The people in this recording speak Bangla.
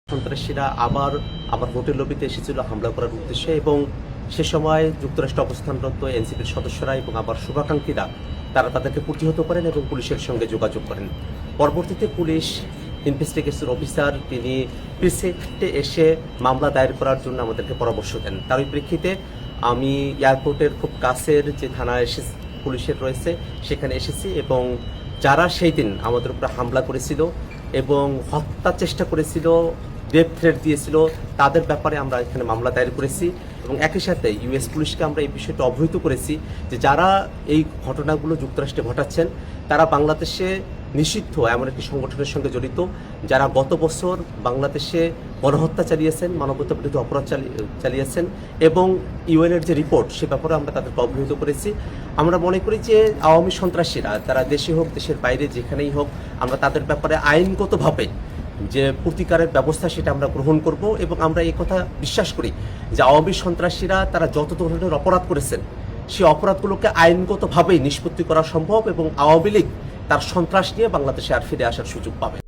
সন্ত্রাসীরা আবার আমার হোটেল লবিতে এসেছিল হামলা করার উদ্দেশ্যে এবং সে সময় যুক্তরাষ্ট্রে অবস্থানরত এনসিপির সদস্যরা এবং আমার শুভাকাঙ্ক্ষীরা তারা তাদেরকে প্রতিহত করেন এবং পুলিশের সঙ্গে যোগাযোগ করেন। পরবর্তীতে পুলিশ ইনভেস্টিগেশন অফিসার তিনি প্রিসেক্টে এসে মামলা দায়ের করার জন্য আমাদেরকে পরামর্শ দেন। তার প্রেক্ষিতে আমি এয়ারপোর্টের খুব কাছের যে থানা পুলিশের রয়েছে সেখানে এসেছি এবং যারা সেই দিন আমাদের উপরে হামলা করেছিল এবং হত্যার চেষ্টা করেছিল, ডেথ থ্রেট দিয়েছিল, তাদের ব্যাপারে আমরা এখানে মামলা দায়ের করেছি এবং একই সাথে ইউএস পুলিশকে আমরা এই বিষয়টা অবহিত করেছি যে যারা এই ঘটনাগুলো যুক্তরাষ্ট্রে ঘটাচ্ছেন তারা বাংলাদেশে নিষিদ্ধ এমন একটি সংগঠনের সঙ্গে জড়িত, যারা গত বছর বাংলাদেশে গণহত্যা চালিয়েছেন, মানবতা বিরোধী অপরাধ চালিয়েছেন এবং ইউএনের যে রিপোর্ট সে ব্যাপারে আমরা তাদেরকে অবহিত করেছি। আমরা মনে করি যে আওয়ামী সন্ত্রাসীরা তারা দেশে হোক দেশের বাইরে যেখানেই হোক আমরা তাদের ব্যাপারে আইনগতভাবে যে প্রতিকারের ব্যবস্থা সেটা আমরা গ্রহণ করব এবং আমরা এই কথা বিশ্বাস করি যে আওয়ামী সন্ত্রাসীরা তারা যত ধরনের অপরাধ করেছেন সেই অপরাধগুলোকে আইনগতভাবেই নিষ্পত্তি করা সম্ভব এবং আওয়ামী লীগ তার সন্ত্রাস নিয়ে বাংলাদেশে আর ফিরে আসার সুযোগ পাবে।